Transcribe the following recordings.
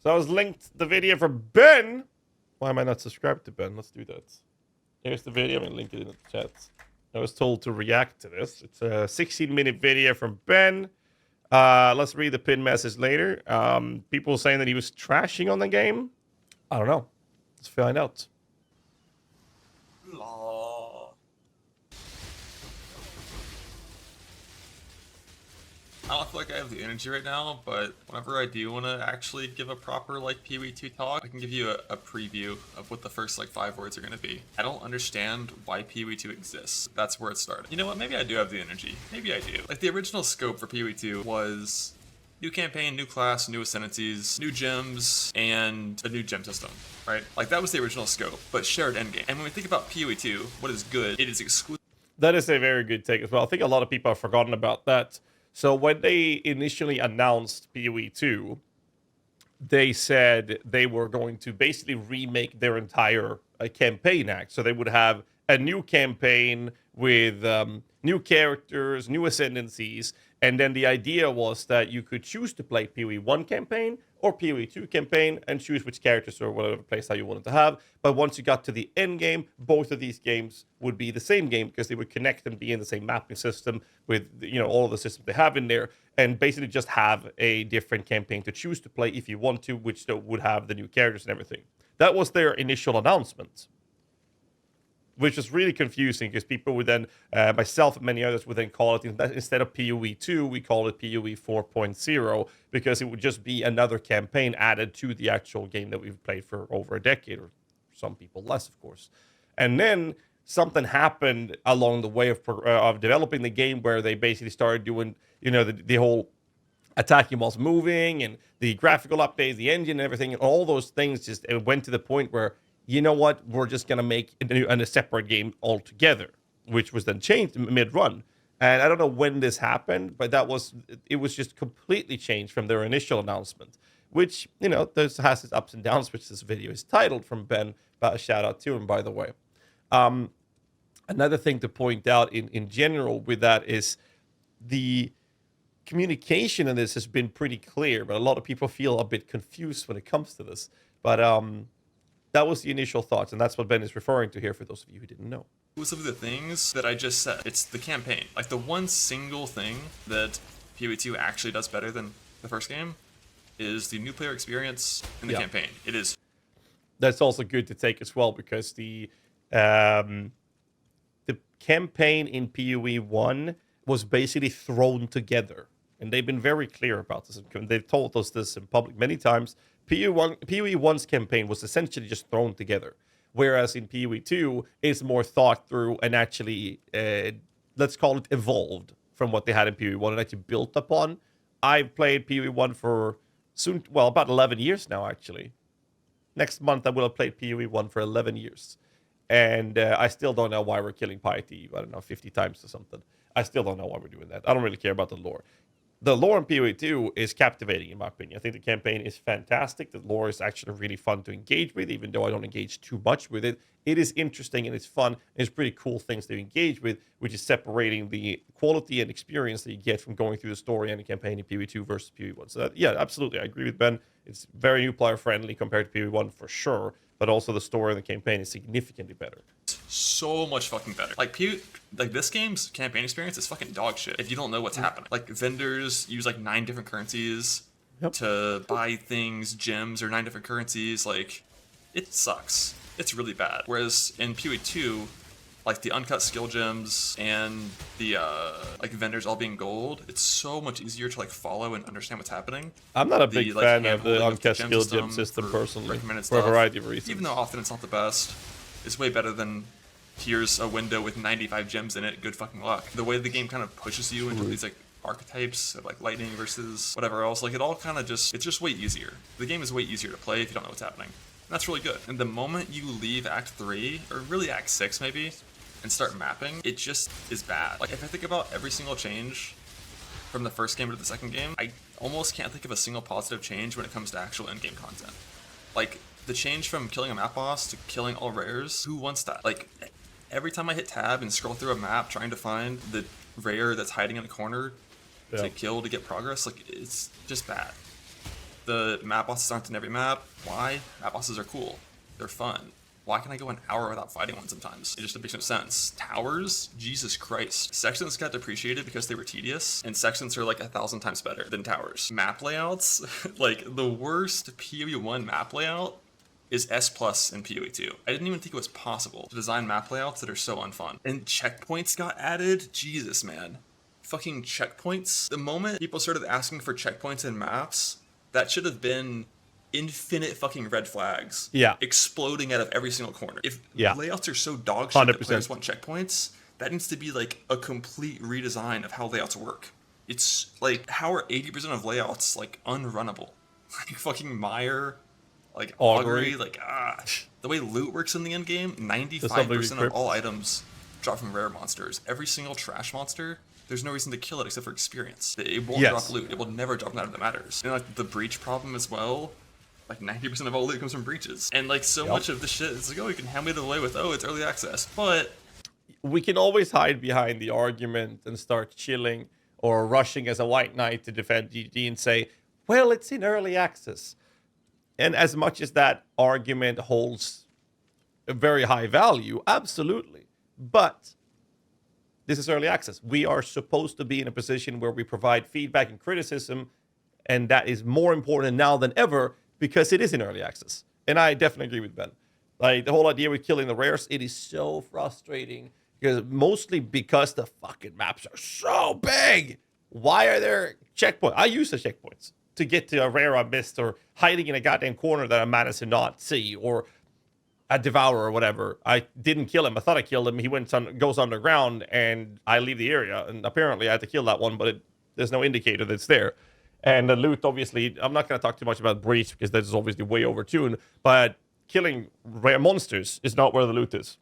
So I was linked the video from Ben. Why am I not subscribed to Ben? Let's do that. Here's the video. I'm gonna link it in the chat. I was told to react to this. It's a 16-minute video from Ben. Let's read the pin message later. People saying that he was trashing on the game. I don't know. Let's find out. I don't feel like I have the energy right now, but whenever I do want to actually give a proper like PoE2 talk, I can give you a preview of what the first like 5 words are going to be. I don't understand why PoE2 exists. That's where it started. You know what? Maybe I do have the energy. Maybe I do. Like the original scope for PoE2 was new campaign, new class, new ascendancies, new gems, and a new gem system, right? Like that was the original scope, but shared endgame. And when we think about PoE2, what is good? It is exclusive. That is a very good take as well. I think a lot of people have forgotten about that. So when they initially announced PoE 2, they said they were going to basically remake their entire campaign act. So they would have a new campaign with new characters, new ascendancies, and then the idea was that you could choose to play PoE 1 campaign or PoE 2 campaign and choose which characters or whatever playstyle you wanted to have. But once you got to the end game, both of these games would be the same game because they would connect and be in the same mapping system with all of the systems they have in there, and basically just have a different campaign to choose to play if you want to, which would have the new characters and everything. That was their initial announcement, which is really confusing because people would then, myself and many others would then call it, instead of PoE 2, we call it PoE 4.0 because it would just be another campaign added to the actual game that we've played for over a decade, or some people less, of course. And then something happened along the way of developing the game where they basically started doing, the whole attacking whilst moving and the graphical updates, the engine and everything, and all those things just it went to the point where, you know what, we're just going to make a separate game altogether, which was then changed mid-run. And I don't know when this happened, but it was just completely changed from their initial announcement, which, has its ups and downs, which this video is titled from Ben, but a shout out to him, by the way. Another thing to point out in general with that is the communication in this has been pretty clear, but a lot of people feel a bit confused when it comes to this. But that was the initial thoughts, and that's what Ben is referring to here for those of you who didn't know. Some of the things that I just said, it's the campaign. Like the one single thing that PoE2 actually does better than the first game is the new player experience in the campaign. It is. That's also good to take as well because the campaign in PoE 1 was basically thrown together, and they've been very clear about this. They've told us this in public many times. PoE 1's campaign was essentially just thrown together, whereas in PoE 2, it's more thought through and actually, let's call it evolved from what they had in PoE 1 and actually built upon. I've played PoE 1 for about 11 years now, actually. Next month, I will have played PoE 1 for 11 years. And I still don't know why we're killing Piety, 50 times or something. I still don't know why we're doing that. I don't really care about the lore. The lore in PoE 2 is captivating, in my opinion. I think the campaign is fantastic. The lore is actually really fun to engage with, even though I don't engage too much with it. It is interesting and it's fun. It's pretty cool things to engage with, which is separating the quality and experience that you get from going through the story and the campaign in PoE 2 versus PoE 1. So, absolutely. I agree with Ben. It's very new player friendly compared to PoE 1 for sure, but also the story and the campaign is significantly better. So much fucking better. Like this game's campaign experience is fucking dog shit if you don't know what's happening. Like vendors use like 9 different currencies to buy things, gems, or 9 different currencies. Like it sucks. It's really bad. Whereas in PoE 2, like the uncut skill gems and the like vendors all being gold, it's so much easier to like follow and understand what's happening. I'm not a big fan of the uncut skill gem system personally, for a variety of reasons. Even though often it's not the best, it's way better than here's a window with 95 gems in it, good fucking luck. The way the game kind of pushes you into these like archetypes of like lightning versus whatever else, like it all kind of it's just way easier. The game is way easier to play if you don't know what's happening. And that's really good. And the moment you leave Act 3, or really Act 6 maybe, and start mapping, it just is bad. Like if I think about every single change from the first game to the second game, I almost can't think of a single positive change when it comes to actual endgame content. Like the change from killing a map boss to killing all rares, who wants that? Like every time I hit tab and scroll through a map trying to find the rare that's hiding in a corner to kill to get progress, like it's just bad. The map bosses aren't in every map. Why? Map bosses are cool. They're fun. Why can I go an hour without fighting one sometimes? It just makes no sense. Towers? Jesus Christ. Sections got depreciated because they were tedious, and sections are like 1,000 times better than towers. Map layouts? Like, the worst PoE 1 map layout is S plus in PoE 2. I didn't even think it was possible to design map layouts that are so unfun. And checkpoints got added? Jesus, man. Fucking checkpoints? The moment people started asking for checkpoints in maps, that should have been infinite fucking red flags exploding out of every single corner. If layouts are so dog shit that players want checkpoints, that needs to be like a complete redesign of how layouts work. It's like, how are 80% of layouts like unrunnable? Like fucking Mire, like Augury, like the way loot works in the end game, 95% of all items drop from rare monsters. Every single trash monster, there's no reason to kill it except for experience. It won't drop loot. It will never drop none that matters. And like the breach problem as well. Like 90% of all loot comes from breaches. And like so much of the shit is like, oh, you can hand me the way with, oh, it's early access. But we can always hide behind the argument and start chilling or rushing as a white knight to defend GG and say, well, it's in early access. And as much as that argument holds a very high value, absolutely. But this is early access. We are supposed to be in a position where we provide feedback and criticism, and that is more important now than ever because it is in early access. And I definitely agree with Ben. Like, the whole idea with killing the rares, it is so frustrating mostly because the fucking maps are so big. Why are there checkpoints? I use the checkpoints to get to a rare I missed, or hiding in a goddamn corner that I managed to not see, or a devourer or whatever. I didn't kill him. I thought I killed him. He goes underground, and I leave the area. And apparently I had to kill that one, but there's no indicator that it's there. And the loot, obviously, I'm not going to talk too much about breach because that is obviously way overtuned. But killing rare monsters is not where the loot is.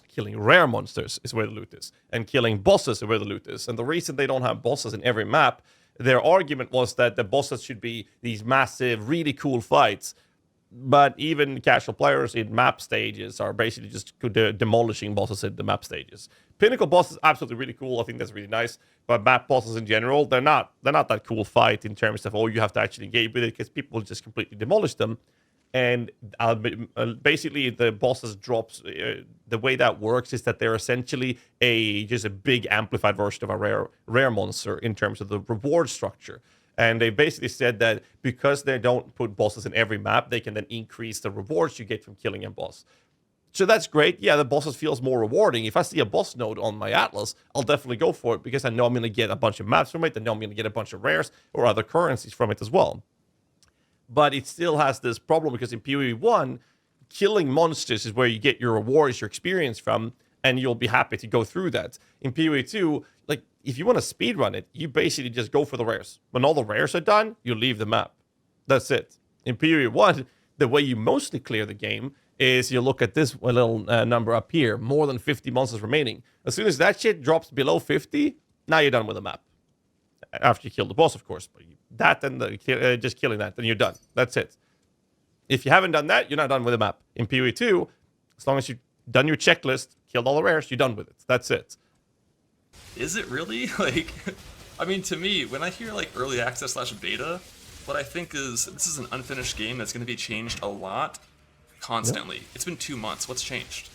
Killing rare monsters is where the loot is. And killing bosses is where the loot is. And the reason they don't have bosses in every map, their argument was that the bosses should be these massive, really cool fights. But even casual players in map stages are basically just demolishing bosses in the map stages. Pinnacle boss is absolutely really cool. I think that's really nice. But map bosses in general, they're not that cool fight in terms of, oh, you have to actually engage with it, because people just completely demolish them. And basically the bosses drops, the way that works is that they're essentially just a big amplified version of a rare monster in terms of the reward structure. And they basically said that because they don't put bosses in every map, they can then increase the rewards you get from killing a boss. So that's great. Yeah, the bosses feels more rewarding. If I see a boss node on my Atlas, I'll definitely go for it because I know I'm going to get a bunch of maps from it. I know I'm going to get a bunch of rares or other currencies from it as well. But it still has this problem because in PoE 1, killing monsters is where you get your rewards, your experience from, and you'll be happy to go through that. In PoE 2, like, if you want to speedrun it, you basically just go for the rares. When all the rares are done, you leave the map. That's it. In PoE 1, the way you mostly clear the game is you look at this little number up here, more than 50 monsters remaining. As soon as that shit drops below 50, now you're done with the map. After you kill the boss, of course. But that and just killing that, then you're done. That's it. If you haven't done that, you're not done with the map. In PoE 2, as long as you've done your checklist, killed all the rares, you're done with it. That's it. Is it really? Like, I mean, to me, when I hear like early access / beta, what I think is this is an unfinished game that's going to be changed a lot constantly. It's been 2 months. What's changed?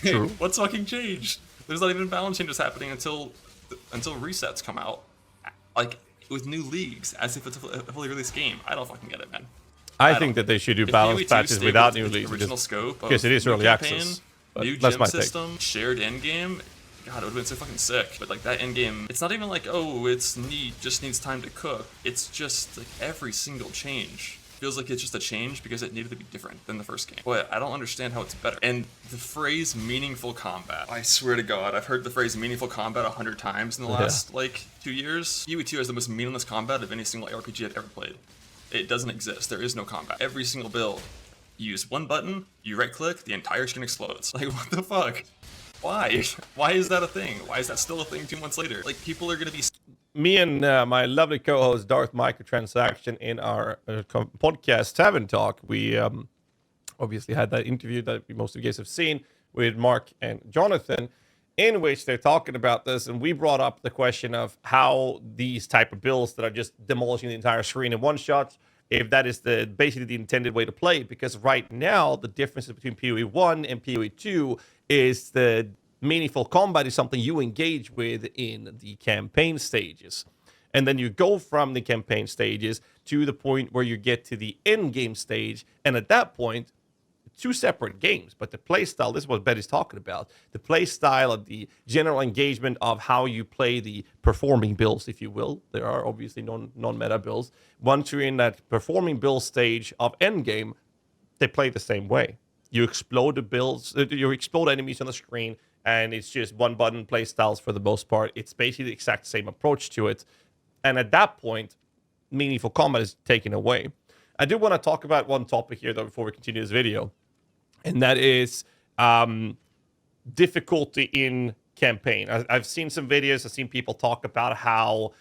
True. What's fucking changed? There's not even balance changes happening until resets come out. Like, with new leagues, as if it's a fully released game. I don't fucking get it, man. I think that they should do balance patches without new leagues. Original scope. Because it is early access. New gym system, shared endgame. God, it would have been so fucking sick. But like that endgame, it's not even like, oh, just needs time to cook. It's just like every single change feels like it's just a change because it needed to be different than the first game. But I don't understand how it's better. And the phrase meaningful combat, I swear to God, I've heard the phrase meaningful combat 100 times in the last like 2 years. PoE 2 has the most meaningless combat of any single RPG I've ever played. It doesn't exist. There is no combat. Every single build, you use one button, you right click, the entire screen explodes. Like, what the fuck? Why? Why is that a thing? Why is that still a thing 2 months later? Like, people are gonna be... Me and my lovely co-host Darth Microtransaction in our podcast Tavern Talk, we obviously had that interview that most of you guys have seen with Mark and Jonathan, in which they're talking about this, and we brought up the question of how these type of builds that are just demolishing the entire screen in one shot if that is basically the intended way to play it, because right now the difference between PoE 1 and PoE 2 is the meaningful combat is something you engage with in the campaign stages. And then you go from the campaign stages to the point where you get to the end game stage, and at that point, two separate games, but the play style, this is what Betty's talking about. The play style of the general engagement of how you play the performing builds, if you will. There are obviously non-meta builds. Once you're in that performing build stage of Endgame, they play the same way. You explode the builds, you explode enemies on the screen, and it's just one button play styles for the most part. It's basically the exact same approach to it. And at that point, meaningful combat is taken away. I do want to talk about one topic here, though, before we continue this video. And that is difficulty in campaign. I've seen some videos. I've seen people talk about how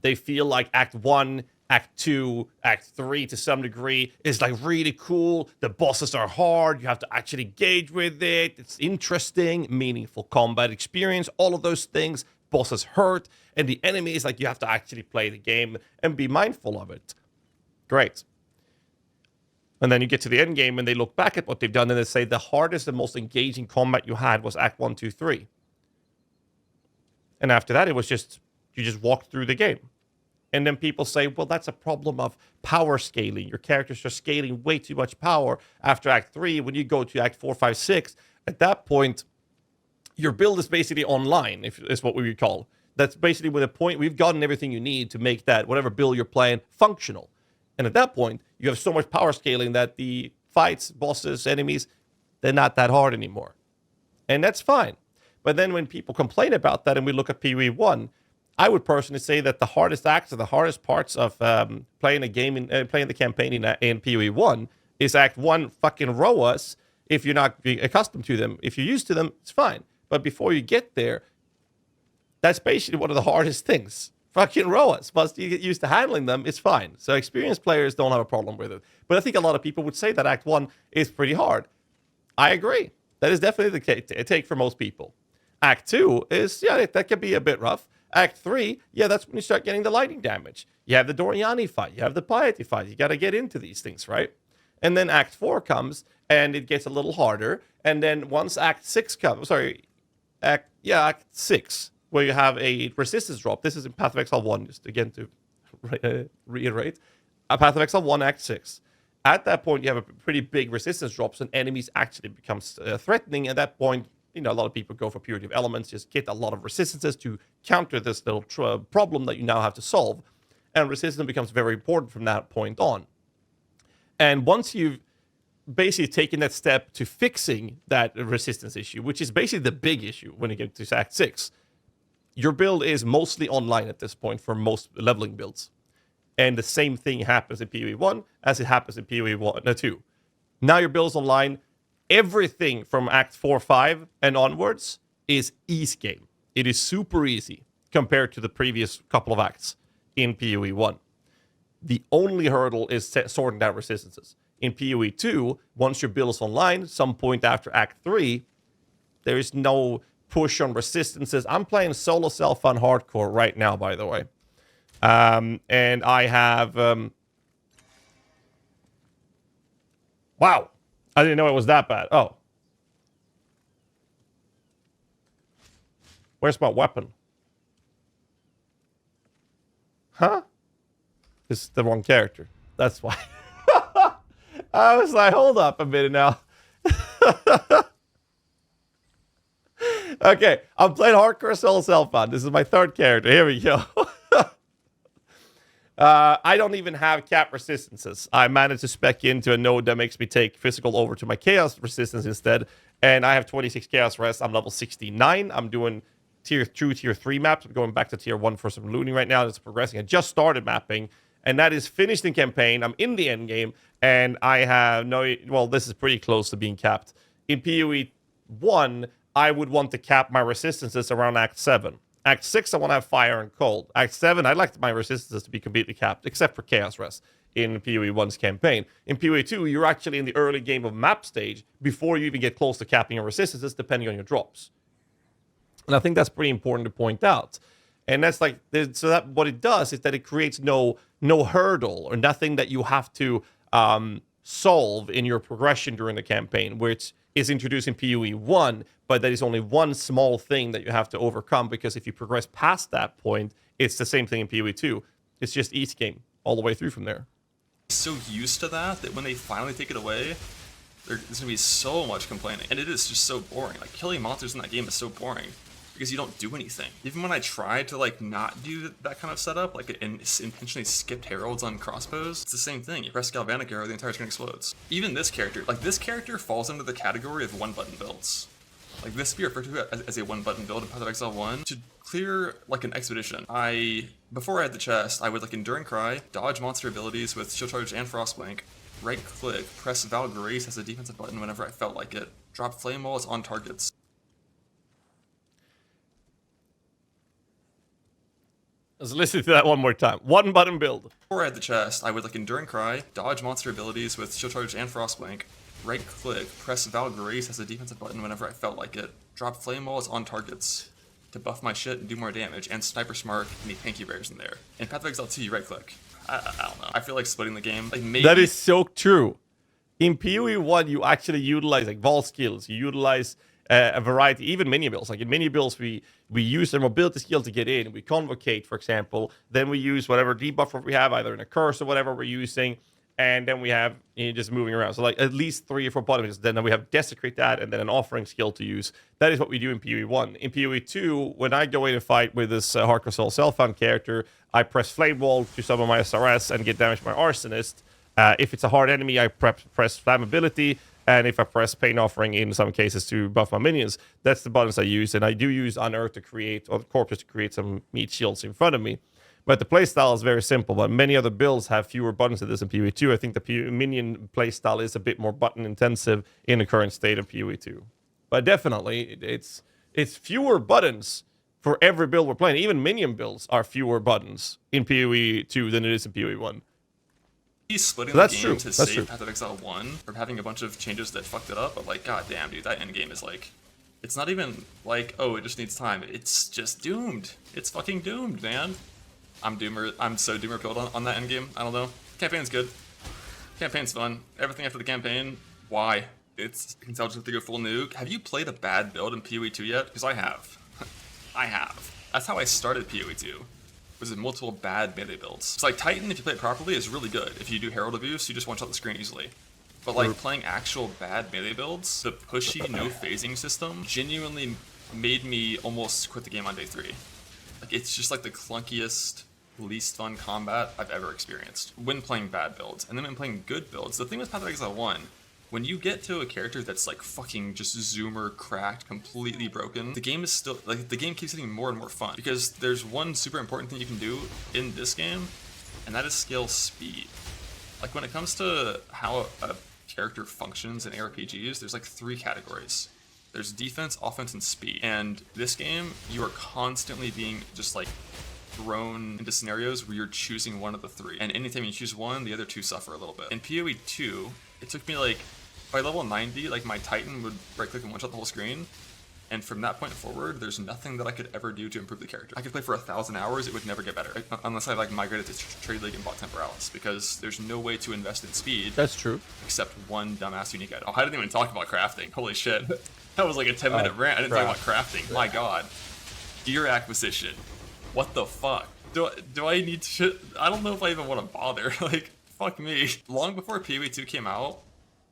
they feel like Act 1, Act 2, Act 3 to some degree is like really cool. The bosses are hard. You have to actually engage with it. It's interesting, meaningful combat experience, all of those things. Bosses hurt. And the enemy is like you have to actually play the game and be mindful of it. Great. And then you get to the end game and they look back at what they've done and they say the hardest and most engaging combat you had was Act 1, 2, 3. And after that, it was just, you just walked through the game. And then people say, well, that's a problem of power scaling. Your characters are scaling way too much power after Act 3. When you go to Act 4, 5, 6, at that point, your build is basically online, if is what we would call. That's basically with a point, we've gotten everything you need to make that, whatever build you're playing, functional. And at that point, you have so much power scaling that the fights, bosses, enemies, they're not that hard anymore. And that's fine. But then when people complain about that and we look at PoE 1, I would personally say that the hardest acts or the hardest parts of playing a game, playing the campaign in PoE 1 is Act 1 fucking ROAS if you're not accustomed to them. If you're used to them, it's fine. But before you get there, that's basically one of the hardest things. Fucking ROAS. Once you get used to handling them, it's fine. So experienced players don't have a problem with it. But I think a lot of people would say that Act 1 is pretty hard. I agree. That is definitely the take for most people. Act 2 is, yeah, that can be a bit rough. Act 3, yeah, that's when you start getting the lightning damage. You have the Doriani fight. You have the Piety fight. You got to get into these things, right? And then Act 4 comes, and it gets a little harder. And then once Act 6 comes, Act 6, where you have a resistance drop. This is in Path of Exile 1, just again to reiterate. Path of Exile 1, Act 6. At that point, you have a pretty big resistance drops, and enemies actually becomes threatening. At that point, a lot of people go for purity of elements, just get a lot of resistances to counter this little problem that you now have to solve. And resistance becomes very important from that point on. And once you've basically taken that step to fixing that resistance issue, which is basically the big issue when you get to Act 6, your build is mostly online at this point for most leveling builds. And the same thing happens in PoE 1 as it happens in PoE 2. Now your build's online. Everything from Act 4, 5 and onwards is easy game. It is super easy compared to the previous couple of acts in PoE 1. The only hurdle is sorting out resistances. In PoE 2, once your build is online, some point after Act 3, there is no push on resistances. I'm playing solo self on hardcore right now, by the way. And I have... wow. I didn't know it was that bad. Oh. Where's my weapon? Huh? This is the wrong character. That's why. I was like, hold up a minute now. Okay, I'm playing hardcore solo self-found. This is my third character. Here we go. I don't even have cap resistances. I managed to spec into a node that makes me take physical over to my chaos resistance instead. And I have 26 chaos rest. I'm level 69. I'm doing tier 2, tier 3 maps. I'm going back to tier 1 for some looting right now. It's progressing. I just started mapping. And that is finished in campaign. I'm in the end game. And I have no... well, this is pretty close to being capped. In PoE 1, I would want to cap my resistances around Act 7. Act 6, I want to have fire and cold. Act 7, I'd like my resistances to be completely capped, except for Chaos Rest in PoE 1's campaign. In PoE 2, you're actually in the early game of map stage before you even get close to capping your resistances, depending on your drops. And I think that's pretty important to point out. And that's like, so that what it does is that it creates no hurdle or nothing that you have to solve in your progression during the campaign, which is introduced in PoE 1, but that is only one small thing that you have to overcome, because if you progress past that point, it's the same thing in PoE 2. It's just each game all the way through from there. So used to that when they finally take it away, there's gonna be so much complaining, and it is just so boring. Like, killing monsters in that game is so boring because you don't do anything. Even when I tried to like not do that kind of setup, like and intentionally skipped heralds on crossbows, it's the same thing. You press galvanic arrow, the entire screen explodes. Even this character falls into the category of one-button builds. Like, this be referred to as a one-button build in Path of Exile 1. To clear like an expedition, before I had the chest, I would like Enduring Cry, dodge monster abilities with Shield Charge and Frostblink, right-click, press Val Grace as a defensive button whenever I felt like it, drop Flame Walls on targets. Let's listen to that one more time. One button build. Before I had the chest, I would like Enduring Cry, dodge monster abilities with Shield Charge and Frostblink, right-click, press Val Grace as a defensive button whenever I felt like it, drop Flame Walls on targets to buff my shit and do more damage, and Sniper Smart and the tanky bears in there. In Path of Exile 2, you right-click. I don't know. I feel like splitting the game. Like, maybe that is so true. In PoE 1, you actually utilize like Vol skills. You utilize a variety, even mini builds. Like in mini builds, we use their mobility skill to get in. We convocate, for example. Then we use whatever debuff we have, either in a curse or whatever we're using. And then we have just moving around. So like at least 3 or 4 buttons. Then we have desecrate that, and then an offering skill to use. That is what we do in PoE 1. In PoE 2, when I go in and fight with this Hardcore Soul Self-Found character, I press Flame Wall to summon my SRS and get damage by Arsonist. If it's a hard enemy, I press Flammability. And if I press Pain Offering in some cases to buff my minions, that's the buttons I use. And I do use Unearth to create, or Corpus to create some meat shields in front of me. But the playstyle is very simple, but many other builds have fewer buttons than this in PoE 2. I think the minion playstyle is a bit more button intensive in the current state of PoE 2. But definitely, it's fewer buttons for every build we're playing. Even minion builds are fewer buttons in PoE 2 than it is in PoE 1. He's splitting So the game to that's save true. Path of Exile 1 from having a bunch of changes that fucked it up, but like, goddamn, dude, that endgame is like, it's not even like, oh, it just needs time. It's just doomed. It's fucking doomed, man. I'm so doomer pilled on that endgame. I don't know. Campaign's good. Campaign's fun. Everything after the campaign, why? It's intelligent to go full nuke. Have you played a bad build in PoE 2 yet? Because I have. I have. That's how I started PoE 2. Was in multiple bad melee builds. It's like Titan, if you play it properly, is really good. If you do Herald Abuse, you just one-shot the screen easily. But like playing actual bad melee builds, the pushy, no phasing system genuinely made me almost quit the game on day 3. Like, it's just like the clunkiest, least fun combat I've ever experienced when playing bad builds. And then when playing good builds, the thing with Path of Exile 1, when you get to a character that's like fucking just zoomer, cracked, completely broken, the game is still, like, the game keeps getting more and more fun. Because there's one super important thing you can do in this game, and that is scale speed. Like, when it comes to how a character functions in ARPGs, there's like 3 categories. There's defense, offense, and speed. And this game, you are constantly being just like thrown into scenarios where you're choosing one of the 3. And anytime you choose one, the other 2 suffer a little bit. In PoE 2, it took me like, by level 90, like my Titan would right-click and one-shot the whole screen. And from that point forward, there's nothing that I could ever do to improve the character. I could play for 1,000 hours, it would never get better. Unless I like migrated to Trade League and bought Temporalis, because there's no way to invest in speed. That's true. Except one dumbass unique item. Oh, I didn't even talk about crafting. Holy shit. That was like a 10-minute rant. I didn't talk about crafting. My god. Gear acquisition. What the fuck? Do I need to... I don't know if I even want to bother. Like, fuck me. Long before PoE 2 came out,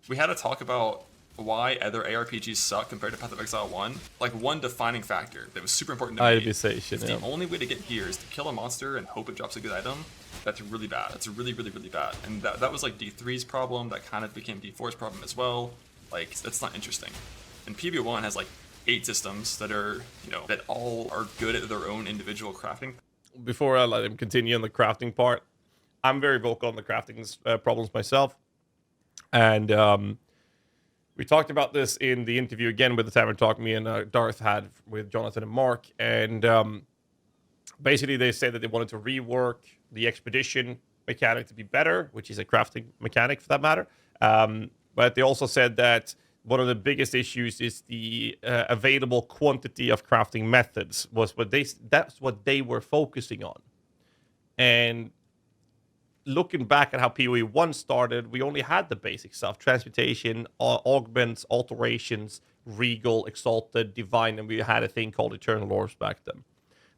we had to talk about why other ARPGs suck compared to Path of Exile 1. Like, one defining factor that was super important to me. Ibisation, The only way to get gear is to kill a monster and hope it drops a good item. That's really bad. That's really, really, really bad. And that was like D3's problem. That kind of became D4's problem as well. Like, that's not interesting. And PoE1 has like 8 systems that are, you know, that all are good at their own individual crafting. Before I let him continue on the crafting part, I'm very vocal on the crafting problems myself. And we talked about this in the interview again with the Tavern Talk me and Darth had with Jonathan and Mark. And basically they said that they wanted to rework the expedition mechanic to be better, which is a crafting mechanic for that matter. But they also said that one of the biggest issues is the available quantity of crafting methods. That's what they were focusing on. And looking back at how PoE 1 started, we only had the basic stuff: transmutation, augments, alterations, regal, exalted, divine, and we had a thing called eternal orbs back then.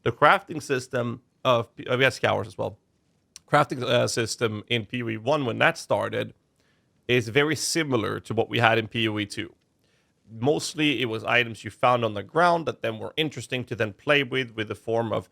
The crafting system of we had scours as well. Crafting system in PoE 1 when that started is very similar to what we had in PoE 2. Mostly it was items you found on the ground that then were interesting to then play with the form of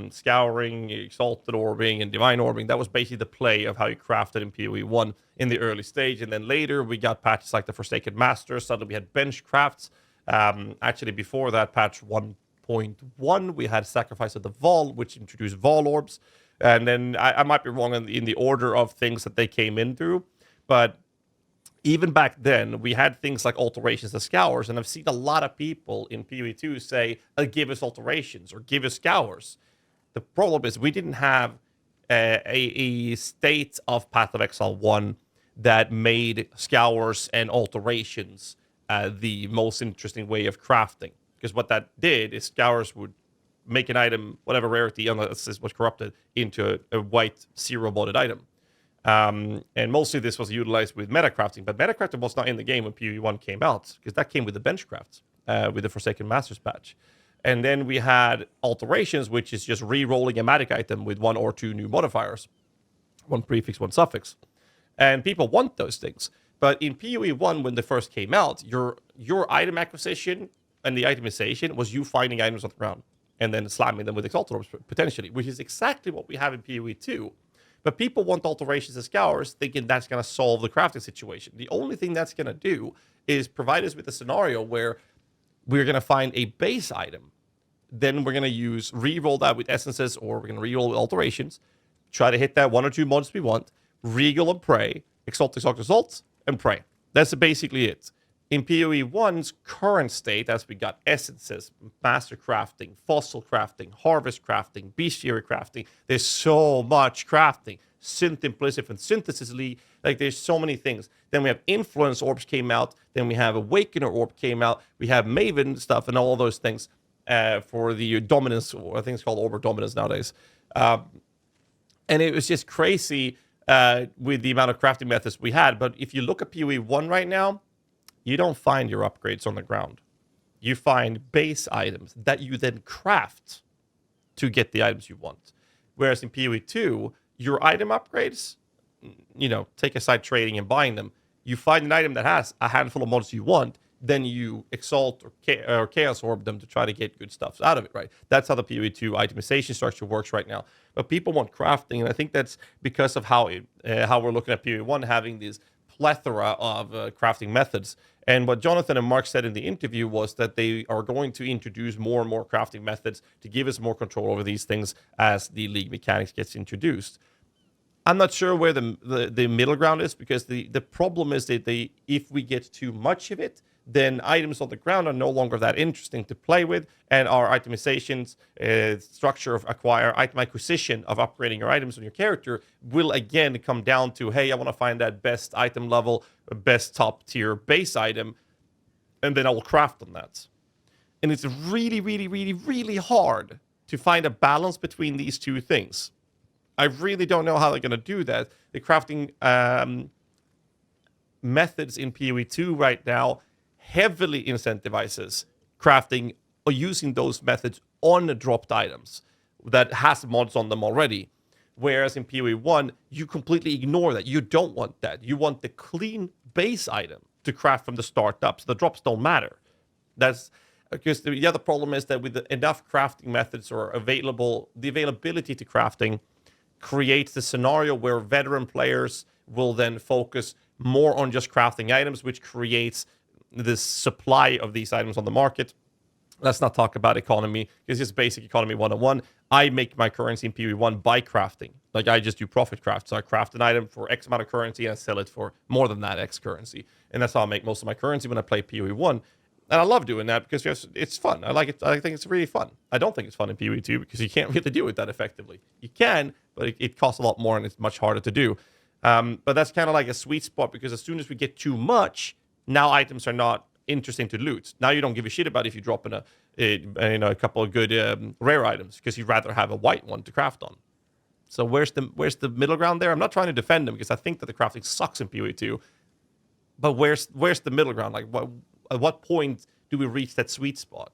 scouring, exalted orbing, and divine orbing. That was basically the play of how you crafted in PoE 1 in the early stage. And then later we got patches like the Forsaken Masters. Suddenly we had bench crafts. Actually, before that, patch 1.1, we had Sacrifice of the Vol, which introduced Vol orbs. And then I might be wrong in the order of things that they came in through. But even back then, we had things like alterations and scours, and I've seen a lot of people in PoE 2 say, give us alterations or give us scours. The problem is we didn't have a state of Path of Exile 1 that made scours and alterations the most interesting way of crafting. Because what that did is scours would make an item, whatever rarity, unless it was corrupted, into a white zero-bodied item. And mostly this was utilized with metacrafting, but metacrafting was not in the game when PoE 1 came out, because that came with the benchcrafts, with the Forsaken Masters patch. And then we had alterations, which is just re-rolling a magic item with 1 or 2 new modifiers, 1 prefix, 1 suffix. And people want those things. But in PoE 1, when they first came out, your item acquisition and the itemization was you finding items on the ground and then slamming them with exalted orbs, potentially, which is exactly what we have in PoE 2. But people want alterations and scours, thinking that's going to solve the crafting situation. The only thing that's going to do is provide us with a scenario where we're going to find a base item. Then we're going to re-roll that with essences, or we're going to re-roll with alterations, try to hit that 1 or 2 mods we want, regal and pray, exalt, and pray. That's basically it. In PoE 1's current state, as we got essences, master crafting, fossil crafting, harvest crafting, bestiary crafting, there's so much crafting. Synth implicit and synthesis league, like there's so many things. Then we have influence orbs came out. Then we have awakener orb came out. We have maven stuff and all those things for the dominance, or I think it's called orb dominance nowadays. And it was just crazy with the amount of crafting methods we had. But if you look at PoE 1 right now, you don't find your upgrades on the ground. You find base items that you then craft to get the items you want. Whereas in PoE 2, your item upgrades, take aside trading and buying them, you find an item that has a handful of mods you want, then you exalt or chaos orb them to try to get good stuff out of it, right? That's how the PoE 2 itemization structure works right now. But people want crafting, and I think that's because of how we're looking at PoE 1 having this plethora of crafting methods. And what Jonathan and Mark said in the interview was that they are going to introduce more and more crafting methods to give us more control over these things as the league mechanics gets introduced. I'm not sure where the middle ground is, because the problem is that if we get too much of it, then items on the ground are no longer that interesting to play with, and our itemizations, structure of item acquisition of upgrading your items on your character will again come down to, hey, I want to find that best item level, best top tier base item, and then I will craft on that. And it's really, really, really, really hard to find a balance between these two things. I really don't know how they're going to do that. The crafting methods in PoE 2 right now heavily incentivizes crafting or using those methods on dropped items that has mods on them already. Whereas in PoE 1, you completely ignore that. You don't want that. You want the clean base item to craft from the start up. So the drops don't matter. That's because the other problem is that with enough crafting methods or the availability to crafting creates the scenario where veteran players will then focus more on just crafting items, which creates this supply of these items on the market. Let's not talk about economy, because it's basic economy 101. I make my currency in PoE 1 by crafting. Like, I just do profit craft. So I craft an item for X amount of currency and I sell it for more than that X currency. And that's how I make most of my currency when I play PoE 1. And I love doing that because it's fun. I like it. I think it's really fun. I don't think it's fun in PoE 2 because you can't really do it that effectively. You can, but it costs a lot more and it's much harder to do. But that's kind of like a sweet spot, because as soon as we get too much, Now items are not interesting to loot. Now you don't give a shit about if you drop in a couple of good rare items because you'd rather have a white one to craft on. So where's the middle ground there? I'm not trying to defend them because I think that the crafting sucks in PoE 2. But where's the middle ground? Like at what point do we reach that sweet spot?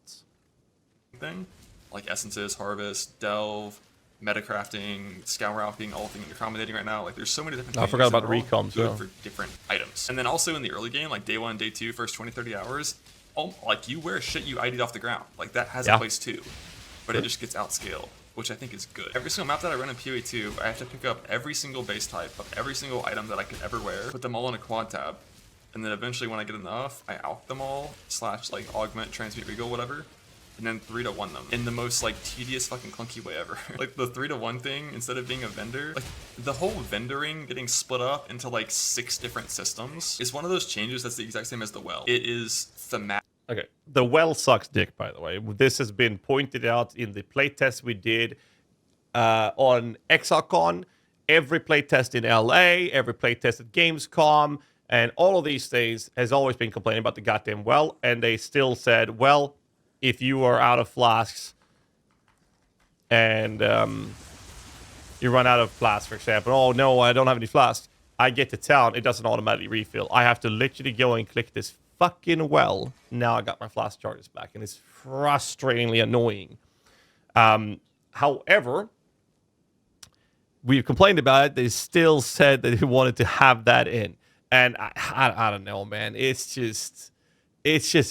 Thing like essences, harvest, delve, metacrafting, scour being all thing you're accommodating right now. Like there's so many different things. I forgot about that are all recom, good so. for different items. And then also in the early game, like day 1, day 2, first 20, 30 hours, like you wear shit you ID'd off the ground. Like that has a place too. But it just gets outscaled, which I think is good. Every single map that I run in PoE 2, I have to pick up every single base type of every single item that I could ever wear, put them all in a quad tab, and then eventually when I get enough, I out them all, / like augment, transmute, regal, whatever, and then 3-to-1 them in the most like tedious fucking clunky way ever. Like the 3-to-1 thing, instead of being a vendor, like the whole vendoring getting split up into like 6 different systems is one of those changes that's the exact same as the well. It is thematic. Okay, the well sucks dick, by the way. This has been pointed out in the playtest we did on ExileCon, every playtest in LA, every playtest at Gamescom, and all of these things has always been complaining about the goddamn well, and they still said, well, if you are out of flasks and you run out of flasks, for example, oh no, I don't have any flasks, I get to town, it doesn't automatically refill. I have to literally go and click this fucking well. Now I got my flask charges back, and it's frustratingly annoying. However, we've complained about it. They still said that they wanted to have that in. And I don't know, man. It's just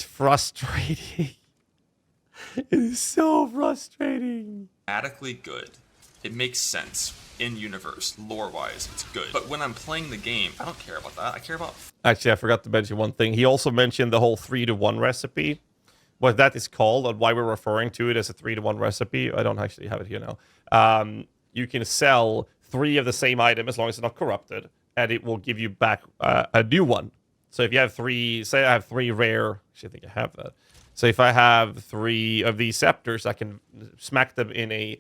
frustrating. It is so frustrating. Thematically good. It makes sense in universe, lore-wise. It's good. But when I'm playing the game, I don't care about that. I care about... Actually, I forgot to mention one thing. He also mentioned the whole 3-to-1 recipe. What that is called, and why we're referring to it as a 3-to-1 recipe. I don't actually have it here now. You can sell 3 of the same item as long as it's not corrupted, and it will give you back a new one. So if you have 3, say I have 3 rare, actually I think I have that. So if I have 3 of these scepters, I can smack them in a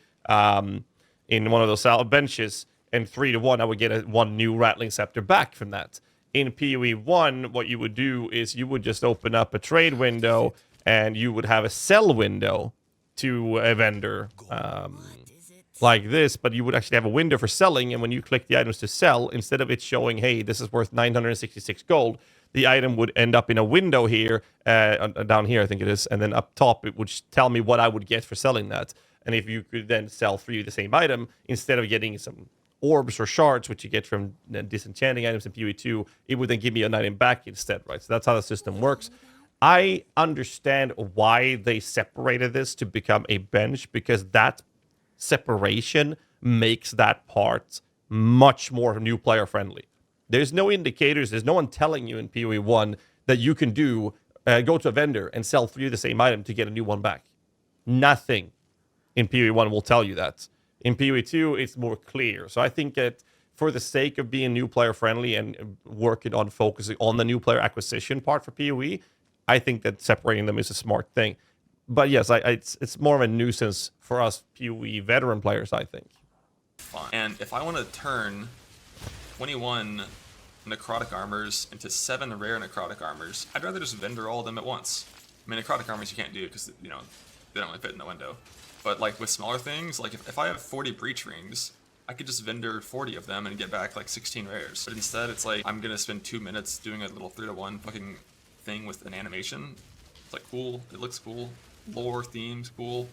in one of those salad benches, and 3-to-1, I would get 1 new rattling scepter back from that. In PoE 1, what you would do is you would just open up a trade window, and you would have a sell window to a vendor like this, but you would actually have a window for selling, and when you click the items to sell, instead of it showing, hey, this is worth 966 gold, the item would end up in a window here, down here I think it is, and then up top it would tell me what I would get for selling that. And if you could then sell 3 of the same item, instead of getting some orbs or shards, which you get from disenchanting items in PoE 2, it would then give me an item back instead, right? So that's how the system works. I understand why they separated this to become a bench, because that separation makes that part much more new player friendly. There's no indicators, there's no one telling you in PoE 1 that you can do go to a vendor and sell 3 of the same item to get a new one back. Nothing in PoE 1 will tell you that. In PoE 2, it's more clear. So I think that for the sake of being new player friendly and working on focusing on the new player acquisition part for PoE, I think that separating them is a smart thing. But yes, it's more of a nuisance for us PoE veteran players, I think. Fun. And if I want to turn 21 necrotic armors into 7 rare necrotic armors, I'd rather just vendor all of them at once. I mean, necrotic armors you can't do because, you know, they don't really fit in the window. But like with smaller things, like if I have 40 breach rings, I could just vendor 40 of them and get back like 16 rares. But instead, it's like I'm gonna spend 2 minutes doing a little 3-to-1 fucking thing with an animation. It's like cool, it looks cool, lore, themes, cool,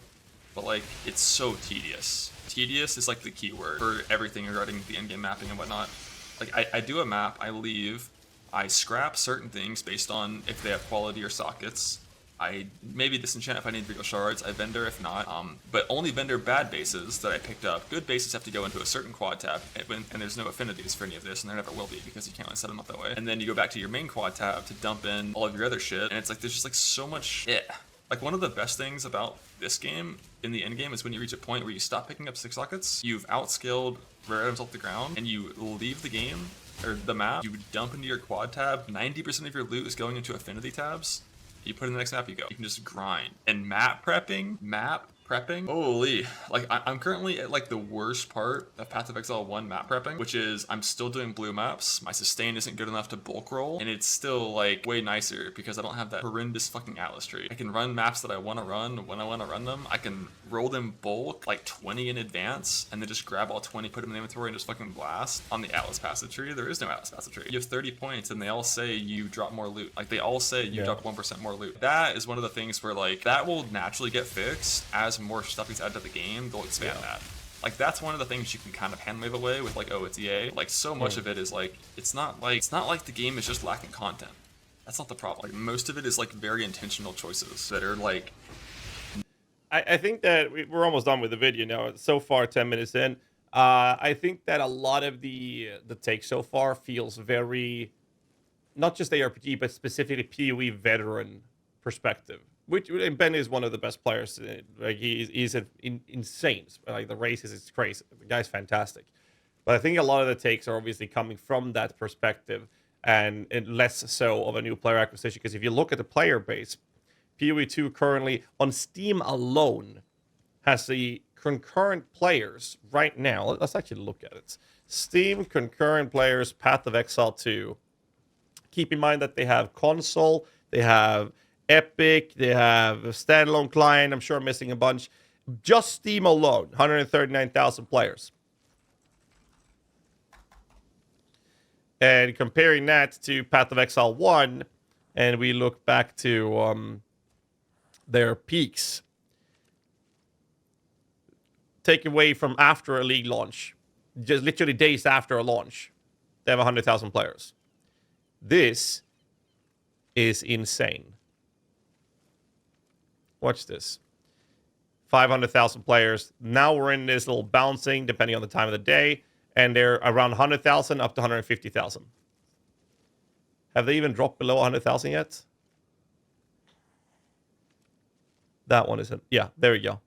but like it's so tedious. Tedious is like the key word for everything regarding the endgame mapping and whatnot. Like I do a map, I leave, I scrap certain things based on if they have quality or sockets. I maybe disenchant if I need regal shards, I vendor if not, but only vendor bad bases that I picked up. Good bases have to go into a certain quad tab, and there's no affinities for any of this, and there never will be because you can't really set them up that way. And then you go back to your main quad tab to dump in all of your other shit, and it's like there's just like so much shit. Like one of the best things about this game in the end game is when you reach a point where you stop picking up 6 sockets, you've outskilled rare items off the ground, and you leave the game, or the map, you dump into your quad tab, 90% of your loot is going into affinity tabs. You put in the next map, you go. You can just grind. And map prepping, map Prepping? Holy. Like, I'm currently at, like, the worst part of Path of Exile 1 map prepping, which is I'm still doing blue maps, my sustain isn't good enough to bulk roll, and it's still, like, way nicer because I don't have that horrendous fucking Atlas tree. I can run maps that I want to run when I want to run them. I can roll them bulk, like, 20 in advance, and then just grab all 20, put them in the inventory, and just fucking blast. On the Atlas passage tree, there is no Atlas passage tree. You have 30 points, and they all say you drop more loot. Like, they all say you drop 1% more loot. That is one of the things where, like, that will naturally get fixed as more stuff gets added to the game. They'll expand that. Like, that's one of the things you can kind of hand wave away with, like, oh, it's EA. Like, so much of it is like it's not like the game is just lacking content. That's not the problem. Like, most of it is like very intentional choices that are like. I think that we're almost done with the video now. So far, 10 minutes in. I think that a lot of the take so far feels very, not just ARPG, but specifically PoE veteran perspective. Which, and Ben is one of the best players. Like, he's insane. Like, the races is crazy. The guy's fantastic. But I think a lot of the takes are obviously coming from that perspective, and less so of a new player acquisition. Because if you look at the player base, PoE 2 currently on Steam alone has the concurrent players right now. Let's actually look at it. Steam concurrent players, Path of Exile 2. Keep in mind that they have console, they have Epic, they have a standalone client. I'm sure I'm missing a bunch. Just Steam alone, 139,000 players. And comparing that to Path of Exile 1, and we look back to their peaks, take away from after a league launch, just literally days after a launch, they have 100,000 players. This is insane. Watch this. 500,000 players. Now we're in this little bouncing, depending on the time of the day, and they're around 100,000 up to 150,000. Have they even dropped below 100,000 yet? That one isn't. Yeah, there you go.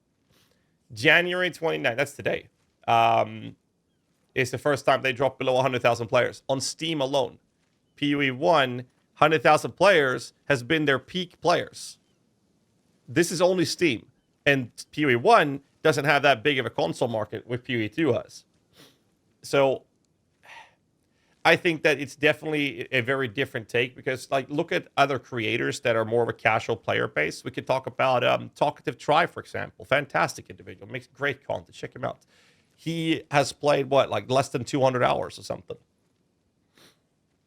January 29th, that's today, is the first time they dropped below 100,000 players on Steam alone. PoE 1, 100,000 players has been their peak players. This is only Steam. And PoE 1 doesn't have that big of a console market, which PoE 2 has. So I think that it's definitely a very different take, because, like, look at other creators that are more of a casual player base. We could talk about Talkative Try, for example. Fantastic individual, makes great content. Check him out. He has played, what, like less than 200 hours or something,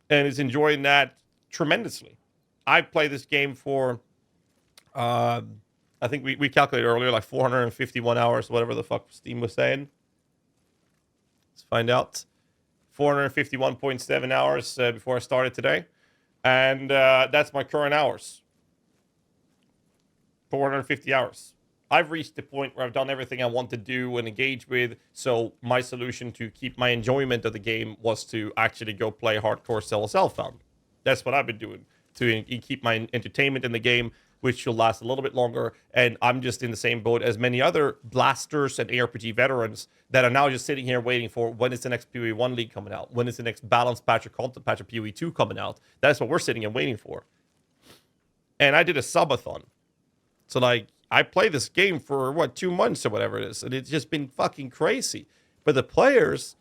and is enjoying that tremendously. I play this game for, I think we calculated earlier, like 451 hours, whatever the fuck Steam was saying. Let's find out. 451.7 hours before I started today. And that's my current hours. 450 hours. I've reached the point where I've done everything I want to do and engage with. So my solution to keep my enjoyment of the game was to actually go play hardcore CLSL Found. That's what I've been doing to keep my entertainment in the game, which will last a little bit longer. And I'm just in the same boat as many other blasters and ARPG veterans that are now just sitting here waiting for, when is the next PoE 1 league coming out? When is the next balanced patch or content patch of PoE 2 coming out? That's what we're sitting and waiting for. And I did a subathon. So, like, I played this game for, 2 months or whatever it is. And it's just been fucking crazy. But the players,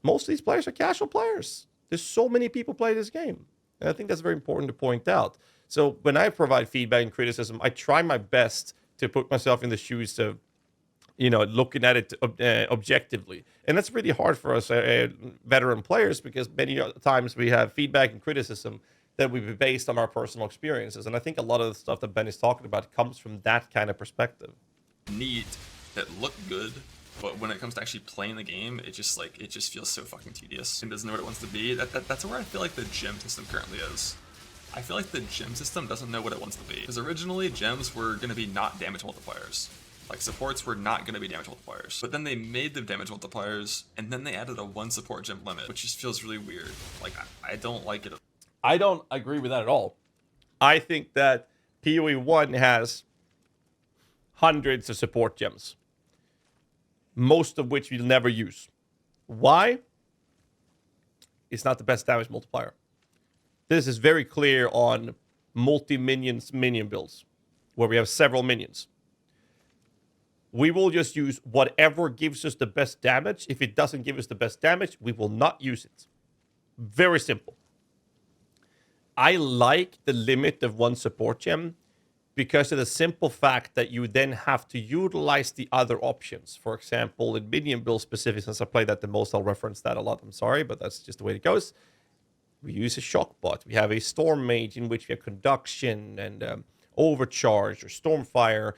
most of these players are casual players. There's so many people play this game. And I think that's very important to point out. So when I provide feedback and criticism, I try my best to put myself in the shoes of, looking at it objectively. And that's really hard for us veteran players, because many times we have feedback and criticism that would be based on our personal experiences. And I think a lot of the stuff that Ben is talking about comes from that kind of perspective. Neat, that look good, but when it comes to actually playing the game, it just feels so fucking tedious and doesn't know what it wants to be. That's where I feel like the gem system currently is. I feel like the gem system doesn't know what it wants to be. Because originally, gems were going to be not damage multipliers. Like, supports were not going to be damage multipliers. But then they made them damage multipliers, and then they added a 1 support gem limit, which just feels really weird. Like, I don't like it. I don't agree with that at all. I think that PoE 1 has hundreds of support gems, most of which you'll never use. Why? It's not the best damage multiplier. This is very clear on multi-minions minion builds, where we have several minions. We will just use whatever gives us the best damage. If it doesn't give us the best damage, we will not use it. Very simple. I like the limit of one support gem because of the simple fact that you then have to utilize the other options. For example, in minion build specific, since I play that the most, I'll reference that a lot. I'm sorry, but that's just the way it goes. We use a shock bot. We have a storm mage in which we have conduction and overcharge or stormfire.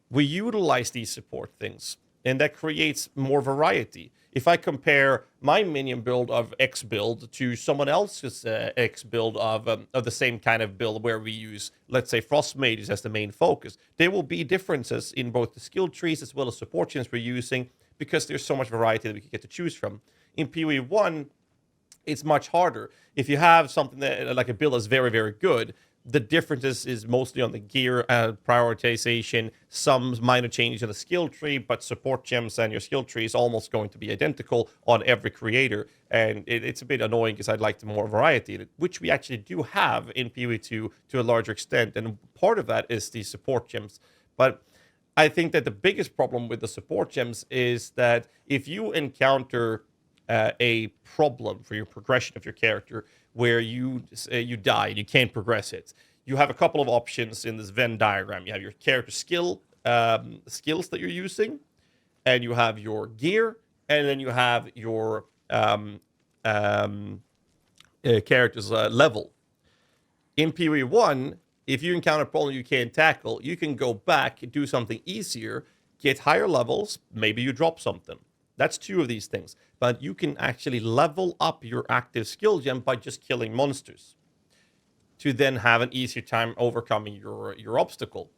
We utilize these support things, and that creates more variety. If I compare my minion build of X build to someone else's X build of the same kind of build where we use, let's say, Frost Mages as the main focus, there will be differences in both the skill trees as well as support gems we're using because there's so much variety that we can get to choose from. In PoE 1, it's much harder. If you have something that, like a build that's very, very good, the difference is mostly on the gear prioritization, some minor changes in the skill tree, but support gems and your skill tree is almost going to be identical on every creator. And it's a bit annoying because I'd like more variety in it, which we actually do have in PoE2 to a larger extent. And part of that is the support gems. But I think that the biggest problem with the support gems is that if you encounter a problem for your progression of your character where you die and you can't progress it, you have a couple of options in this Venn diagram. You have your character skills that you're using, and you have your gear, and then you have your character's level. In PoE 1, if you encounter a problem you can't tackle, you can go back, do something easier, get higher levels, maybe you drop something. That's two of these things. But you can actually level up your active skill gem by just killing monsters to then have an easier time overcoming your obstacle.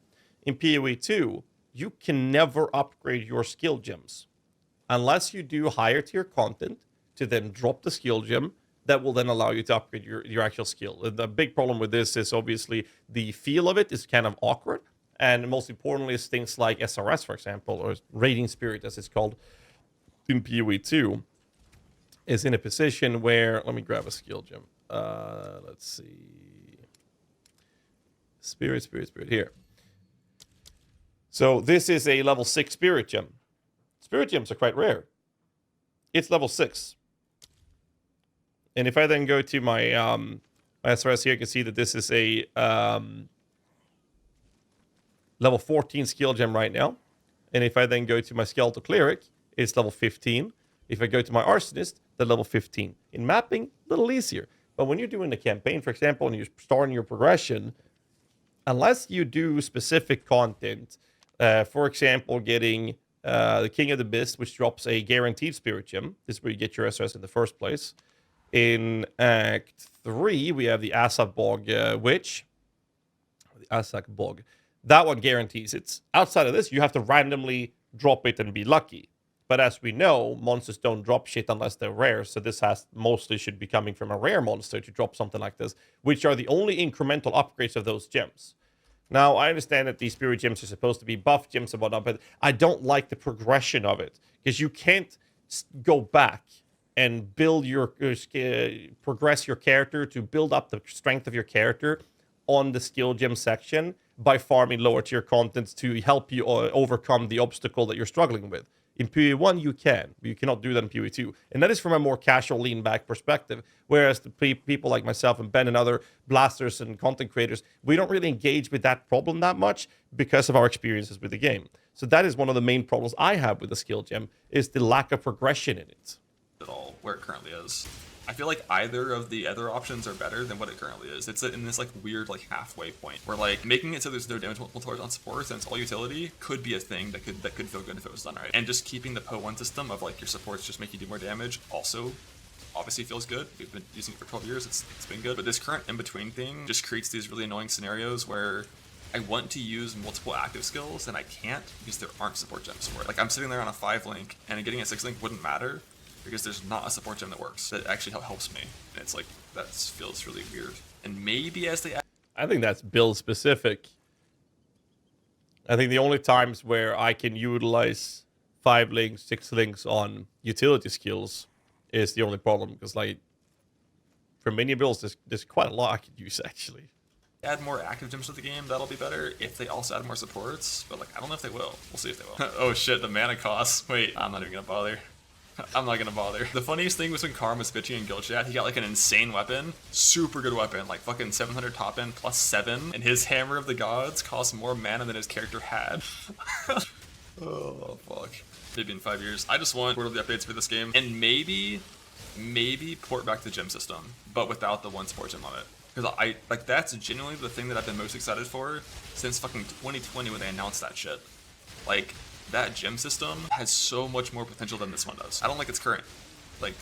In PoE 2, you can never upgrade your skill gems unless you do higher tier content to then drop the skill gem that will then allow you to upgrade your actual skill. And the big problem with this is obviously the feel of it is kind of awkward. And most importantly is things like SRS, for example, or Radiant Spirit as it's called in PoE 2, is in a position where, let me grab a skill gem. Let's see. Spirit, here. So this is a level 6 Spirit gem. Spirit gems are quite rare. It's level 6. And if I then go to my SRS here, you can see that this is a level 14 skill gem right now. And if I then go to my Skeletal Cleric, it's level 15. If I go to my Arsonist, they're level 15. In mapping, a little easier. But when you're doing a campaign, for example, and you're starting your progression, unless you do specific content, for example, getting the King of the Mist, which drops a guaranteed Spirit Gem. This is where you get your SRS in the first place. In Act 3, we have the Asap Bog Witch. The Asak Bog. That one guarantees it. Outside of this, you have to randomly drop it and be lucky. But as we know, monsters don't drop shit unless they're rare, so this mostly should be coming from a rare monster to drop something like this, which are the only incremental upgrades of those gems. Now, I understand that these spirit gems are supposed to be buff gems and whatnot, but I don't like the progression of it, because you can't go back and build progress your character to build up the strength of your character on the skill gem section by farming lower tier content to help you overcome the obstacle that you're struggling with. In PoE 1, you can. But you cannot do that in PoE 2. And that is from a more casual lean-back perspective. Whereas the people like myself and Ben and other blasters and content creators, we don't really engage with that problem that much because of our experiences with the game. So that is one of the main problems I have with the skill gem, is the lack of progression in it. At all, where it currently is. I feel like either of the other options are better than what it currently is. It's in this like weird like halfway point where like making it so there's no damage multiple targets on supports and it's all utility could be a thing that could feel good if it was done right. And just keeping the PoE 1 system of like your supports just make you do more damage also obviously feels good. We've been using it for 12 years. It's been good. But this current in-between thing just creates these really annoying scenarios where I want to use multiple active skills and I can't because there aren't support gems for it. Like I'm sitting there on a 5 link and getting a 6 link wouldn't matter because there's not a support gem that works that actually helps me, and it's like that feels really weird. And maybe as they, I think that's build specific. I think the only times where I can utilize 5 links, 6 links on utility skills is the only problem, because like for many builds, there's quite a lot I could use actually. add more active gems to the game, that'll be better. If they also add more supports, but like I don't know if they will. We'll see if they will. Oh shit, the mana cost. Wait, I'm not even gonna bother. I'm not gonna bother. The funniest thing was when Karm was bitching in guild chat, he got like an insane weapon, super good weapon, like fucking 700 top end plus 7, and his Hammer of the Gods cost more mana than his character had. Oh fuck. Maybe in 5 years. I just want quarterly updates for this game, and maybe port back the gem system, but without the one support gem on it. Because I like that's genuinely the thing that I've been most excited for since fucking 2020 when they announced that shit. Like that gem system has so much more potential than this one does. I don't like its current, like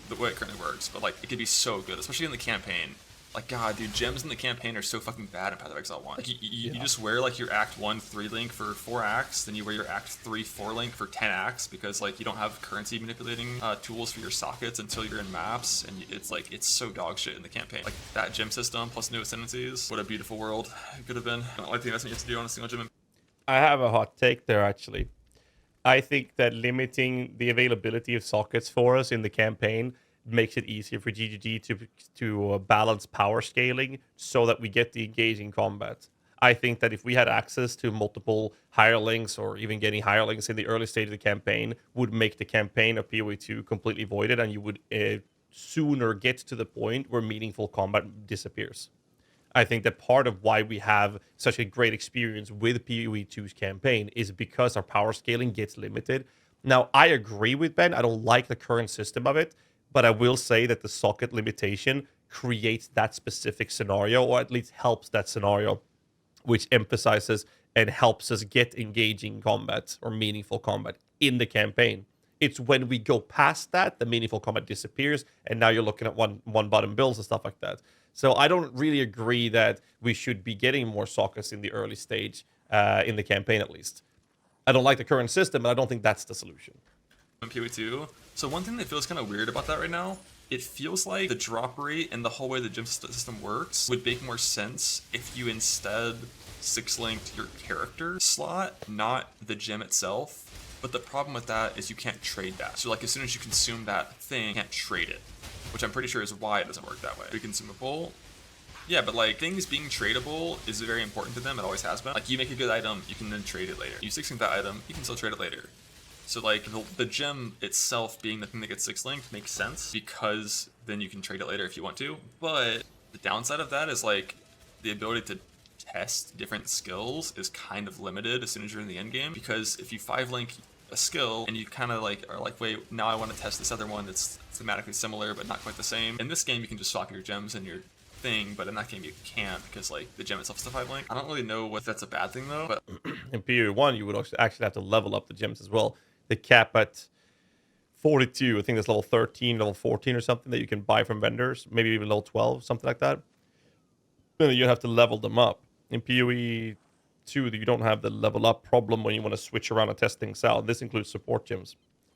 the way it currently works, but like it could be so good, especially in the campaign. Like god, dude, gems in the campaign are so fucking bad in Path of Exile 1. Like you just wear like your Act 1 3 link for 4 acts, then you wear your Act 3 4 link for 10 acts because like you don't have currency manipulating tools for your sockets until you're in maps, and it's so dog shit in the campaign. Like that gem system plus new ascendancies, what a beautiful world it could have been. I don't like the investment you have to do on a single gem. I have a hot take there, actually. I think that limiting the availability of sockets for us in the campaign makes it easier for GGG to balance power scaling so that we get the engaging combat. I think that if we had access to multiple hirelings or even getting hirelings in the early stage of the campaign would make the campaign of PoE 2 completely voided, and you would sooner get to the point where meaningful combat disappears. I think that part of why we have such a great experience with PoE 2's campaign is because our power scaling gets limited. Now, I agree with Ben. I don't like the current system of it, but I will say that the socket limitation creates that specific scenario, or at least helps that scenario, which emphasizes and helps us get engaging combat or meaningful combat in the campaign. It's when we go past that, the meaningful combat disappears, and now you're looking at one button builds and stuff like that. So I don't really agree that we should be getting more sockets in the early stage, in the campaign at least. I don't like the current system, but I don't think that's the solution. In PoE 2. So one thing that feels kind of weird about that right now, it feels like the drop rate and the whole way the gem system works would make more sense if you instead 6-linked your character slot, not the gem itself. But the problem with that is you can't trade that. So like as soon as you consume that thing, you can't trade it, which I'm pretty sure is why it doesn't work that way. Be consumable. Yeah, but like things being tradable is very important to them. It always has been. Like you make a good item, you can then trade it later. You 6-link that item, you can still trade it later. So like the gem itself being the thing that gets 6-linked makes sense because then you can trade it later if you want to. But the downside of that is like the ability to test different skills is kind of limited as soon as you're in the end game, because if you 5-link a skill and you kind of like are like, wait, now I want to test this other one that's thematically similar but not quite the same. In this game you can just swap your gems and your thing, but in that game you can't because like the gem itself is a 5-link. I don't really know if that's a bad thing though, but in PoE 1 you would actually have to level up the gems as well. They cap at 42, I think that's level 13, level 14 or something that you can buy from vendors, maybe even level 12, something like that. Then you have to level them up. In PoE 2, you don't have the level up problem when you want to switch around and test things out. This includes support gems,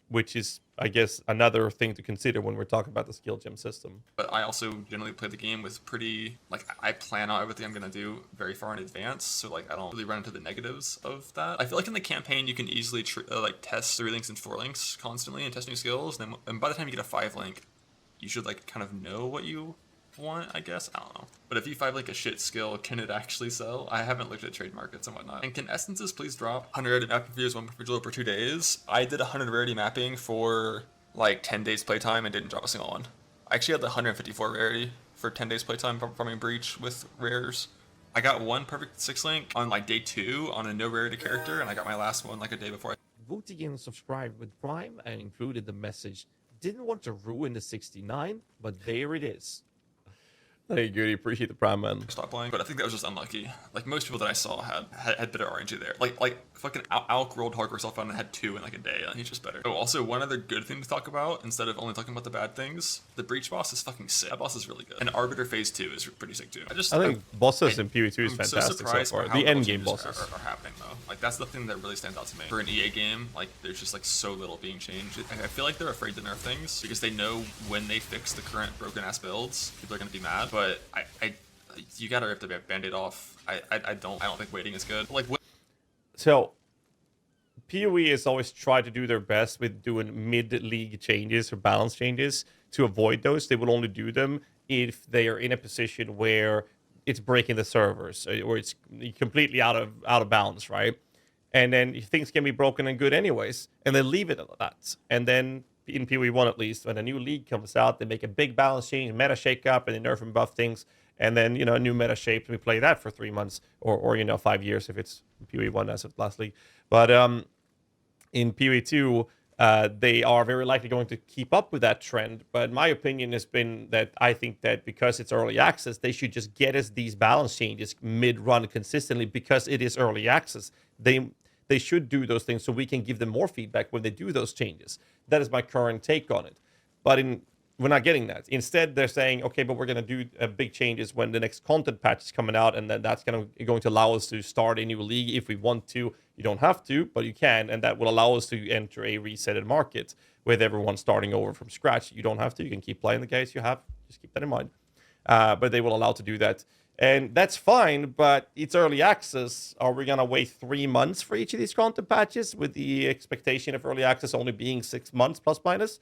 which is, I guess, another thing to consider when we're talking about the skill gem system. But I also generally play the game with pretty, like, I plan out everything I'm going to do very far in advance, so, like, I don't really run into the negatives of that. I feel like in the campaign, you can easily, like, test 3-links and 4-links constantly and test new skills, and by the time you get a 5-link, you should, like, kind of know what you want, I guess. I don't know. But if you 5-link a shit skill, can it actually sell? I haven't looked at trade markets and whatnot. And can essences please drop 100 rarity mapping views, 1 per for 2 days? I did 100 rarity mapping for like 10 days playtime and didn't drop a single one. I actually had the 154 rarity for 10 days playtime farming breach with rares. I got 1 perfect 6-link on like day 2 on a no rarity character, and I got my last one like a day before. Vutigan subscribed with Prime and included the message, "Didn't want to ruin the 69, but there it is." Thank you, appreciate the prime, man. Stop playing, but I think that was just unlucky. Like most people that I saw had better RNG there. Like fucking Alk rolled hardcore self found and had 2 in like a day, and he's just better. Oh, also one other good thing to talk about instead of only talking about the bad things: the breach boss is fucking sick. That boss is really good. And Arbiter phase 2 is pretty sick too. I think bosses in PoE 2 is fantastic so far. The endgame bosses are happening though. Like that's the thing that really stands out to me. For an EA game, like there's just like so little being changed. I feel like they're afraid to nerf things because they know when they fix the current broken ass builds, people are gonna be mad. But you gotta rip the band-aid off. I don't think waiting is good. Like what? So PoE has always tried to do their best with doing mid-league changes or balance changes. To avoid those, they will only do them if they are in a position where it's breaking the servers, or it's completely out of bounds, right? And then things can be broken and good anyways, and they leave it at that. And then in PoE1 at least, when a new league comes out, they make a big balance change, meta shake up, and they nerf and buff things. And then, a new meta shape, we play that for 3 months or 5 years if it's PoE1 as of last league. But in PoE2, they are very likely going to keep up with that trend. But my opinion has been that I think that because it's early access, they should just get us these balance changes mid-run consistently because it is early access. They should do those things so we can give them more feedback when they do those changes. That is my current take on it. But we're not getting that. Instead, they're saying, okay, but we're going to do big changes when the next content patch is coming out, and then that's going to allow us to start a new league if we want to. You don't have to, but you can, and that will allow us to enter a resetted market with everyone starting over from scratch. You don't have to. You can keep playing the guys you have. Just keep that in mind. But they will allow to do that. And that's fine, but it's early access. Are we going to wait 3 months for each of these content patches with the expectation of early access only being 6 months plus minus?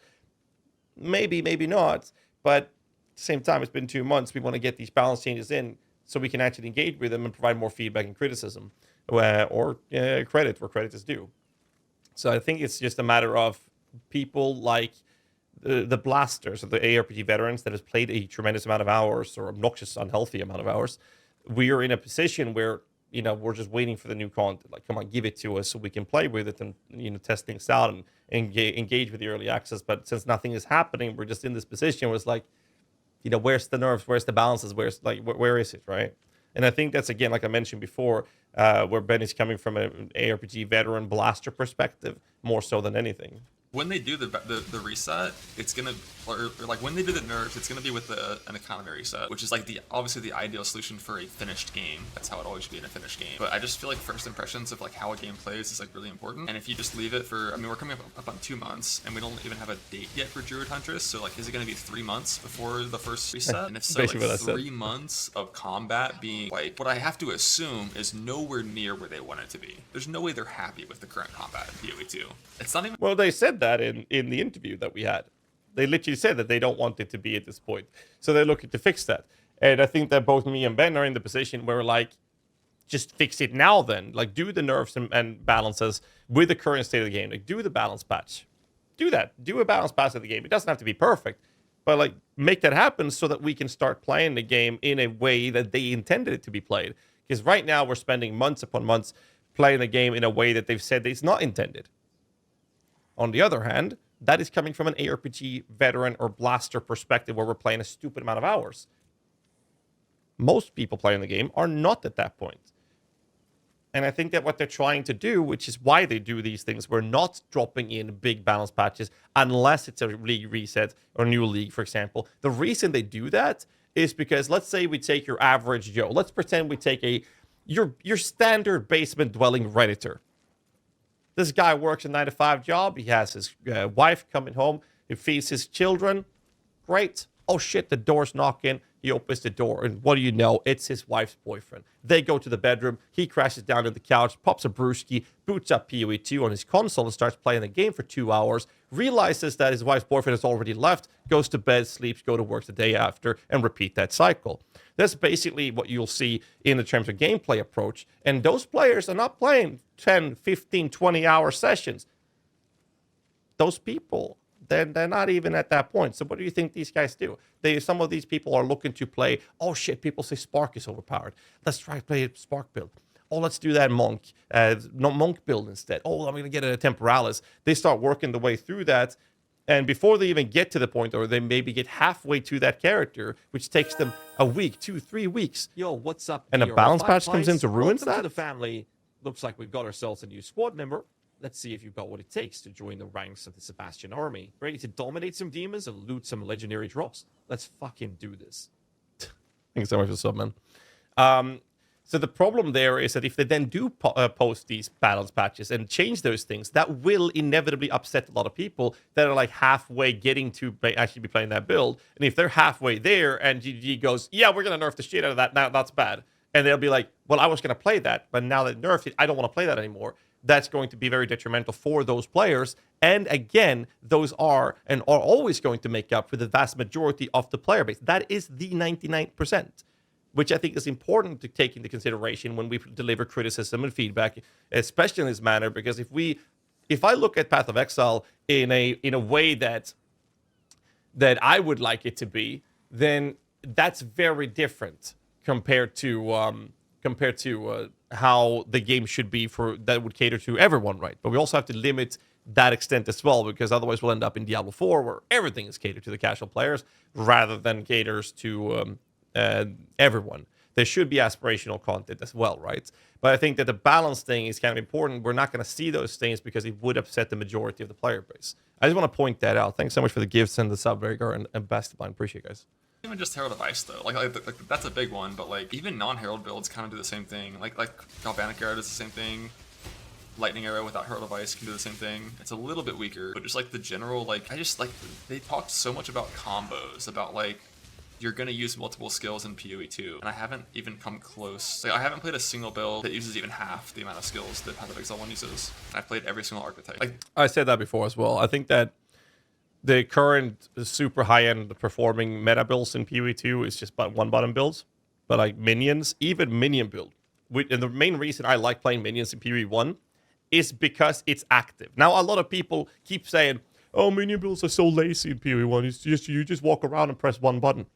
Maybe, maybe not. But at the same time, it's been 2 months. We want to get these balance changes in so we can actually engage with them and provide more feedback and criticism or credit where credit is due. So I think it's just a matter of people like the blasters or the ARPG veterans that has played a tremendous amount of hours or obnoxious, unhealthy amount of hours. We are in a position where, we're just waiting for the new content. Like, come on, give it to us so we can play with it and, test things out and engage with the early access. But since nothing is happening, we're just in this position where it's like, where's the nerfs? Where's the balances? Where is it, right? And I think that's, again, like I mentioned before, where Ben is coming from an ARPG veteran blaster perspective more so than anything. When they do the reset, it's gonna, or like when they do the nerfs, it's gonna be with an economy reset, which is like obviously the ideal solution for a finished game. That's how it always should be in a finished game. But I just feel like first impressions of like how a game plays is like really important. And if you just leave it for, we're coming up on 2 months, and we don't even have a date yet for Druid Huntress. So like, is it gonna be 3 months before the first reset? And if so, like 3 months of combat being like, what I have to assume is nowhere near where they want it to be. There's no way they're happy with the current combat in PoE2. It's not even. Well, they said that in the interview that we had. They literally said that they don't want it to be at this point. So they're looking to fix that. And I think that both me and Ben are in the position where, like, just fix it now then. Like, do the nerfs and balances with the current state of the game. Like, do the balance patch. Do that. Do a balance patch of the game. It doesn't have to be perfect. But, like, make that happen so that we can start playing the game in a way that they intended it to be played. Because right now we're spending months upon months playing the game in a way that they've said it's not intended. On the other hand, that is coming from an ARPG veteran or blaster perspective where we're playing a stupid amount of hours. Most people playing the game are not at that point. And I think that what they're trying to do, which is why they do these things, we're not dropping in big balance patches unless it's a league reset or new league, for example. The reason they do that is because, let's say we take your average Joe. Let's pretend we take your standard basement dwelling Redditor. This guy works a 9-to-5 job. He has his wife coming home. He feeds his children. Great. Oh, shit, the door's knocking. He opens the door, and what do you know? It's his wife's boyfriend. They go to the bedroom. He crashes down to the couch, pops a brewski, boots up PoE2 on his console and starts playing the game for 2 hours, realizes that his wife's boyfriend has already left, goes to bed, sleeps, go to work the day after, and repeat that cycle. That's basically what you'll see in the terms of gameplay approach. And those players are not playing 10, 15, 20-hour sessions. Those people, they're not even at that point. So what do you think these guys do? Some of these people are looking to play, oh shit, people say Spark is overpowered. Let's try to play a Spark build. Oh, let's do that Monk build instead. Oh, I'm going to get a Temporalis. They start working the way through that. And before they even get to the point, or they maybe get halfway to that character, which takes them a week, 2, 3 weeks. Yo, what's up? And a balance patch comes in to ruin that? To the family. Looks like we've got ourselves a new squad member. Let's see if you've got what it takes to join the ranks of the Sebastian army. Ready to dominate some demons and loot some legendary drops? Let's fucking do this. Thanks so much for the sub, man. So the problem there is that if they then do post these balance patches and change those things, that will inevitably upset a lot of people that are like halfway getting to actually be playing that build. And if they're halfway there and GG goes, yeah, we're going to nerf the shit out of that, now that's bad. And they'll be like, well, I was going to play that, but now that nerfed it, I don't want to play that anymore. That's going to be very detrimental for those players. And again, those are and are always going to make up for the vast majority of the player base. That is the 99%. which I think is important to take into consideration when we deliver criticism and feedback, especially in this manner. Because if I look at Path of Exile in a way that I would like it to be, then that's very different compared to how the game should be for that would cater to everyone, right? But we also have to limit that extent as well, because otherwise we'll end up in Diablo 4 where everything is catered to the casual players rather than caters to everyone. There should be aspirational content as well, right? But I think that the balance thing is kind of important. We're not going to see those things because it would upset the majority of the player base. I just want to point that out. Thanks so much for the gifts and the sub, Rhaegar, and best of mine. Appreciate it, guys. Even just Herald of Ice though, like that's a big one, but like even non-Herald builds kind of do the same thing. Like Galvanic Arrow does the same thing. Lightning Arrow without Herald of Ice can do the same thing. It's a little bit weaker, but just like the general, like I just like they talked so much about combos, about like you're gonna use multiple skills in PoE 2, and I haven't even come close. Like I haven't played a single build that uses even half the amount of skills that Path of Exile 1 uses. And I've played every single archetype. Like I said that before as well. I think that the current super high-end performing meta builds in PoE 2 is just one button builds. But like minions, even minion build. And the main reason I like playing minions in PoE 1 is because it's active. Now, a lot of people keep saying, oh, minion builds are so lazy in PoE 1. You just walk around and press one button.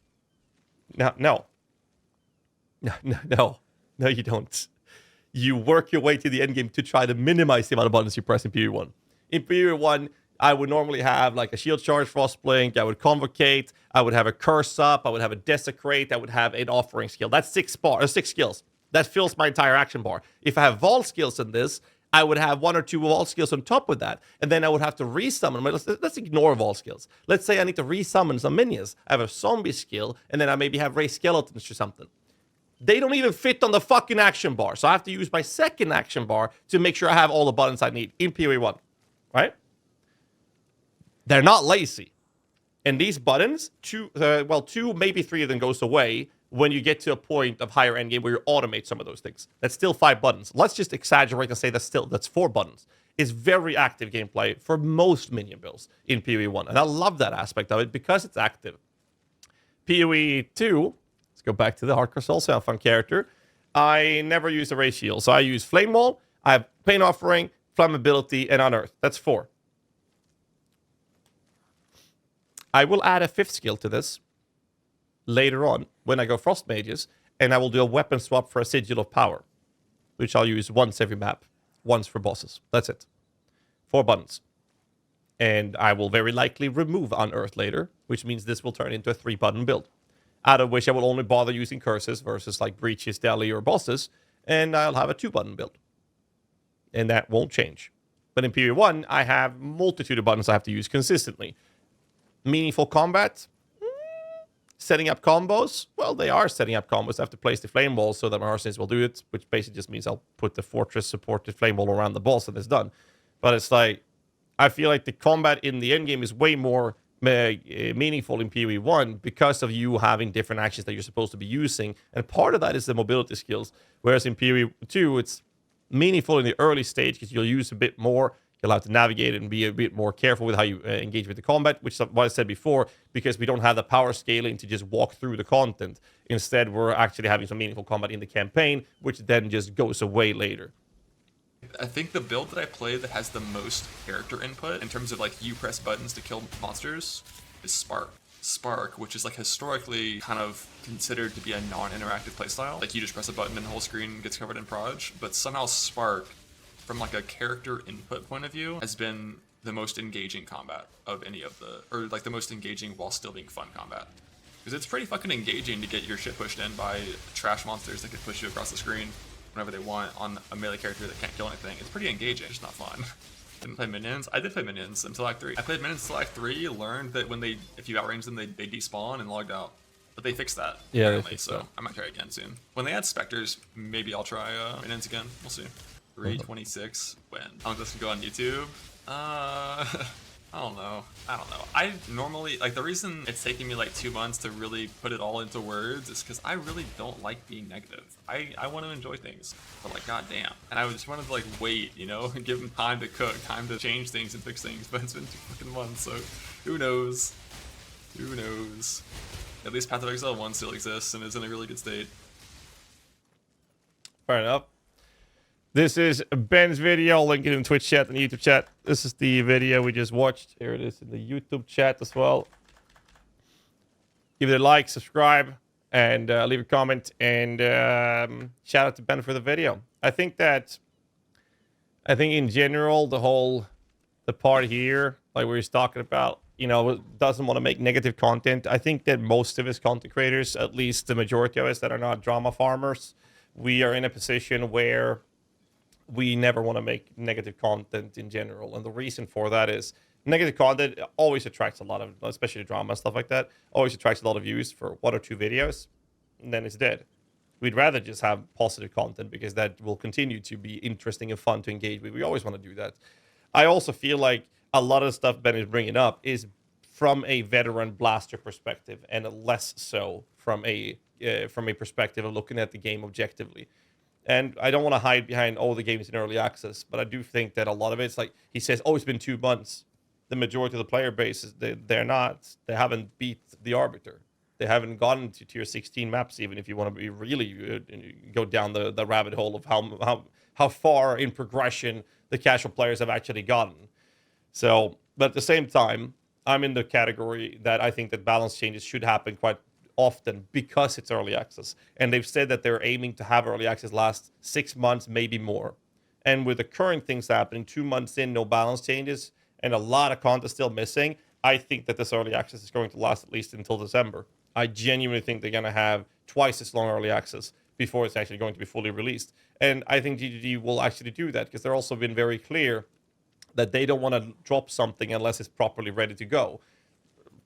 No, you don't. You work your way to the end game to try to minimize the amount of buttons you press in PoE 1. In PoE 1, I would normally have like a shield charge, frostblink, I would convocate, I would have a curse up, I would have a desecrate, I would have an offering skill. That's 6 skills. That fills my entire action bar. If I have vault skills in this, I would have 1 or 2 vault skills on top of that, and then I would have to resummon. Let's ignore vault skills. Let's say I need to resummon some minions. I have a zombie skill, and then I maybe have raised skeletons or something. They don't even fit on the fucking action bar, so I have to use my second action bar to make sure I have all the buttons I need in PoE 1, right? They're not lazy. And these buttons, 2, maybe 3 of them goes away when you get to a point of higher endgame where you automate some of those things. That's still 5 buttons. Let's just exaggerate and say that's 4 buttons. It's very active gameplay for most minion builds in PoE 1. And I love that aspect of it because it's active. PoE 2, let's go back to the Hardcore Soul Sound Fun character. I never use a raise shield. So I use Flame Wall, I have Pain Offering, Flammability, and Unearth. That's 4. I will add a 5th skill to this later on when I go Frost Mages, and I will do a weapon swap for a Sigil of Power, which I'll use once every map, once for bosses. That's it. 4 buttons. And I will very likely remove Unearth later, which means this will turn into a 3-button build, out of which I will only bother using curses versus like Breaches, Deli, or bosses, and I'll have a 2-button build. And that won't change. But in PoE 1, I have multitude of buttons I have to use consistently. Meaningful combat, setting up combos. Well, they are setting up combos. I have to place the flame balls so that my arsonists will do it, which basically just means I'll put the fortress supported flame ball around the boss and it's done. But it's like, I feel like the combat in the endgame is way more meaningful in PoE 1 because of you having different actions that you're supposed to be using. And part of that is the mobility skills. Whereas in PoE 2, it's meaningful in the early stage because you'll use a bit more. You'll have to navigate and be a bit more careful with how you engage with the combat, which is what I said before, because we don't have the power scaling to just walk through the content. Instead, we're actually having some meaningful combat in the campaign, which then just goes away later. I think the build that I play that has the most character input in terms of like you press buttons to kill monsters is Spark. Spark, which is like historically kind of considered to be a non-interactive playstyle. Like you just press a button and the whole screen gets covered in proj, but somehow Spark, from like a character input point of view, has been the most engaging combat of any of the, or like the most engaging while still being fun combat. Because it's pretty fucking engaging to get your shit pushed in by trash monsters that can push you across the screen whenever they want on a melee character that can't kill anything. It's pretty engaging, it's not fun. Didn't play minions. I did play minions until Act 3. I played minions until Act 3, learned that when if you outrange them, they despawn and logged out. But they fixed that, yeah, apparently, so I might try again soon. When they add specters, maybe I'll try minions again. We'll see. 326 when? How long does this go on YouTube? I don't know. I normally, like, the reason it's taking me like 2 months to really put it all into words is because I really don't like being negative. I want to enjoy things, but like, goddamn. And I just wanted to like wait, you know, and give them time to cook, time to change things and fix things, but it's been 2 fucking months, so who knows? Who knows? At least Path of Exile 1 still exists and is in a really good state. Fair enough. This is Ben's video. Link it in Twitch chat and YouTube chat. This is the video we just watched. Here it is in the YouTube chat as well. Give it a like, subscribe, and leave a comment. And shout out to Ben for the video. I think in general, the part here, like we were talking about, you know, doesn't want to make negative content. I think that most of us content creators, at least the majority of us that are not drama farmers, we are in a position where we never want to make negative content in general. And the reason for that is negative content always attracts a lot of, especially drama and stuff like that, always attracts a lot of views for 1 or 2 videos, and then it's dead. We'd rather just have positive content because that will continue to be interesting and fun to engage with. We always want to do that. I also feel like a lot of the stuff Ben is bringing up is from a veteran blaster perspective, and less so from a perspective of looking at the game objectively. And I don't want to hide behind, oh, the game's in early access, but I do think that a lot of it's like he says, oh, it's been 2 months. The majority of the player base is they haven't beat the Arbiter. They haven't gotten to tier 16 maps, even if you want to be really go down the rabbit hole of how far in progression the casual players have actually gotten. So, but at the same time, I'm in the category that I think that balance changes should happen quite often because it's early access. And they've said that they're aiming to have early access last 6 months, maybe more. And with the current things happening, 2 months in, no balance changes, and a lot of content still missing, I think that this early access is going to last at least until December. I genuinely think they're going to have twice as long early access before it's actually going to be fully released. And I think GGG will actually do that because they're also been very clear that they don't want to drop something unless it's properly ready to go.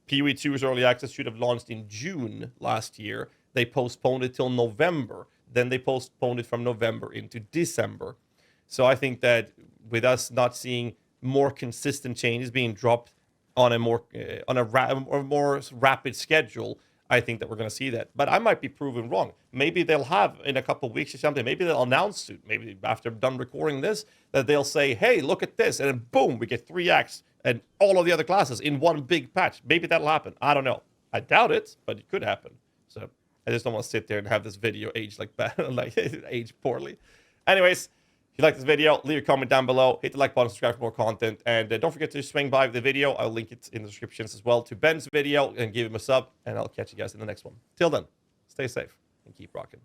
PoE 2's early access should have launched in June last year. They postponed it till November. Then they postponed it from November into December. So I think that with us not seeing more consistent changes being dropped on a more rapid schedule, I think that we're going to see that. But I might be proven wrong. Maybe they'll have in a couple of weeks or something. Maybe they'll announce it. Maybe after I'm done recording this, that they'll say, hey, look at this. And then boom, we get 3 acts and all of the other classes in one big patch. Maybe that'll happen. I don't know. I doubt it, but it could happen. So I just don't want to sit there and have this video age like bad, like age poorly. Anyways, if you like this video, leave a comment down below. Hit the like button, subscribe for more content. And don't forget to swing by the video. I'll link it in the descriptions as well to Ben's video and give him a sub. And I'll catch you guys in the next one. Till then, stay safe and keep rocking.